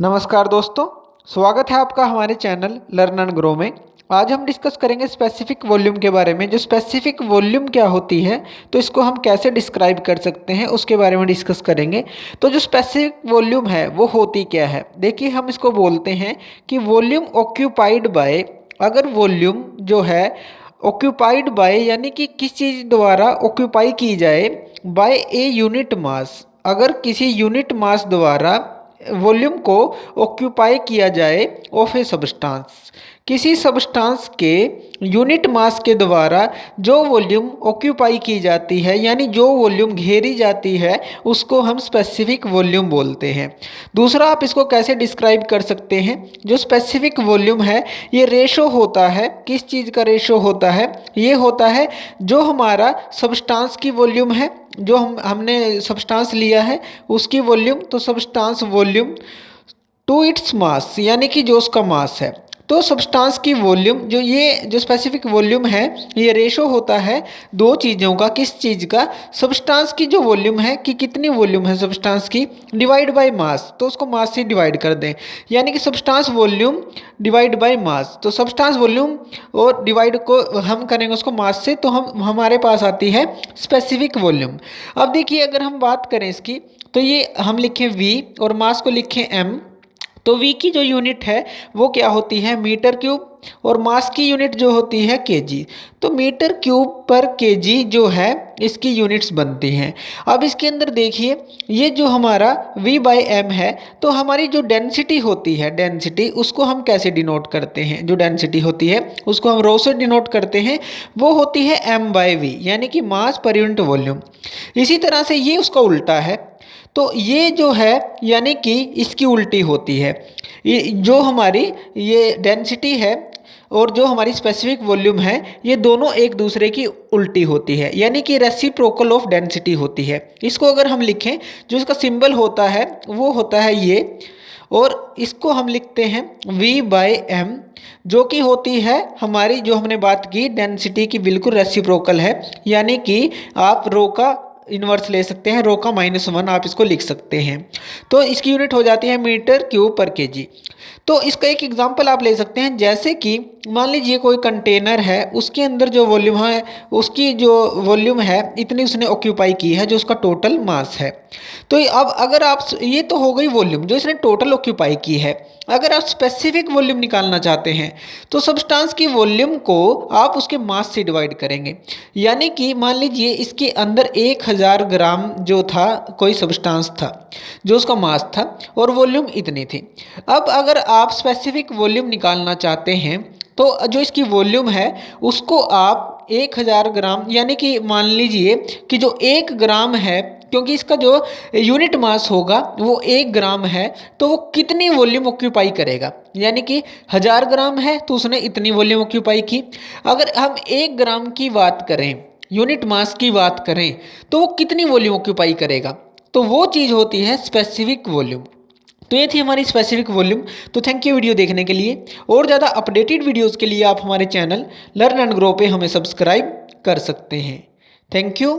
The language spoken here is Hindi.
नमस्कार दोस्तों, स्वागत है आपका हमारे चैनल लर्न एंड ग्रो में। आज हम डिस्कस करेंगे स्पेसिफिक वॉल्यूम के बारे में। जो स्पेसिफिक वॉल्यूम क्या होती है, तो इसको हम कैसे डिस्क्राइब कर सकते हैं, उसके बारे में डिस्कस करेंगे। तो जो स्पेसिफिक वॉल्यूम है वो होती क्या है, देखिए हम इसको बोलते हैं कि वॉल्यूम ऑक्यूपाइड बाय। अगर वॉल्यूम जो है ऑक्यूपाइड बाय यानी कि किस चीज़ द्वारा ऑक्यूपाई की जाए, बाय ए यूनिट मास। अगर किसी यूनिट मास द्वारा वॉल्यूम को ऑक्यूपाई किया जाए ऑफ ए सब्सटेंस, किसी सब्सटेंस के यूनिट मास के द्वारा जो वॉल्यूम ऑक्यूपाई की जाती है, यानी जो वॉल्यूम घेरी जाती है, उसको हम स्पेसिफिक वॉल्यूम बोलते हैं। दूसरा, आप इसको कैसे डिस्क्राइब कर सकते हैं, जो स्पेसिफिक वॉल्यूम है ये रेशो होता है। किस चीज़ का रेशो होता है, ये होता है जो हमारा सब्सटेंस की वॉल्यूम है, जो हमने सब्सटेंस लिया है उसकी वॉल्यूम, तो substance volume to its mass, यानी कि जो उसका मास है। तो सब्सटेंस की वॉल्यूम जो स्पेसिफिक वॉल्यूम है ये रेशो होता है दो चीज़ों का। किस चीज़ का? सब्सटेंस की जो वॉल्यूम है कि कितनी वॉल्यूम है सब्सटेंस की, डिवाइड बाय मास। तो उसको मास से डिवाइड कर दें, यानी कि substance volume divide by mass. तो सब्सटेंस वॉल्यूम और डिवाइड को हम करेंगे उसको मास से, तो हमारे पास आती है स्पेसिफिक वॉल्यूम। अब देखिए, अगर हम बात करें इसकी, तो ये हम लिखें V और मास को लिखें M। तो V की जो यूनिट है वो क्या होती है, मीटर क्यूब, और मास की यूनिट जो होती है केजी। तो मीटर क्यूब पर केजी जो है इसकी यूनिट्स बनती हैं। अब इसके अंदर देखिए, ये जो हमारा V बाई एम है, तो हमारी जो डेंसिटी होती है, डेंसिटी उसको हम कैसे डिनोट करते हैं, जो डेंसिटी होती है उसको हम रो से डिनोट करते हैं, वो होती है M बाई V, यानी कि मास पर यूनिट वॉल्यूम। इसी तरह से ये उसका उल्टा है, तो ये जो है यानी कि इसकी उल्टी होती है। जो हमारी ये डेंसिटी है और जो हमारी स्पेसिफिक वॉल्यूम है, ये दोनों एक दूसरे की उल्टी होती है, यानी कि रेसिप्रोकल ऑफ डेंसिटी होती है। इसको अगर हम लिखें, जो इसका सिंबल होता है वो होता है ये, और इसको हम लिखते हैं V बाई एम, जो कि होती है हमारी, जो हमने बात की डेंसिटी की, बिल्कुल रेसिप्रोकल है। यानी कि आप रो का इन्वर्स ले सकते हैं, रो का -1 आप इसको लिख सकते हैं। तो इसकी यूनिट हो जाती है मीटर क्यूब पर केजी। तो इसका एक एग्जांपल आप ले सकते हैं, जैसे कि मान लीजिए कोई कंटेनर है, उसके अंदर जो वॉल्यूम है, उसकी जो वॉल्यूम है इतनी उसने ऑक्यूपाई की है, जो उसका टोटल मास है। तो अब अगर आप, ये तो हो गई वॉल्यूम जो इसने टोटल ऑक्यूपाई की है। अगर आप स्पेसिफिक वॉल्यूम निकालना चाहते हैं, तो सब्सटेंस की वॉल्यूम को आप उसके मास से डिवाइड करेंगे। यानी कि मान लीजिए इसके अंदर 1000 ग्राम जो था, कोई सब्सटेंस था जो उसका मास था, और वॉल्यूम इतनी थी। अब अगर आप स्पेसिफिक वॉल्यूम निकालना चाहते हैं, तो जो इसकी वॉल्यूम है उसको आप 1000 ग्राम, यानी कि मान लीजिए कि जो 1 ग्राम है, क्योंकि इसका जो यूनिट मास होगा वो 1 ग्राम है, तो वो कितनी वॉल्यूम ऑक्यूपाई करेगा, यानी कि 1000 ग्राम है तो उसने इतनी वॉल्यूम ऑक्यूपाई की। अगर हम 1 ग्राम की बात करें, यूनिट मास की बात करें, तो वो कितनी वॉल्यूम ऑक्यूपाई करेगा, तो वो चीज़ होती है स्पेसिफिक वॉल्यूम। तो ये थी हमारी स्पेसिफिक वॉल्यूम। तो थैंक यू वीडियो देखने के लिए। और ज़्यादा अपडेटेड वीडियोज़ के लिए आप हमारे चैनल लर्न एंड ग्रो पे हमें सब्सक्राइब कर सकते हैं। Thank you.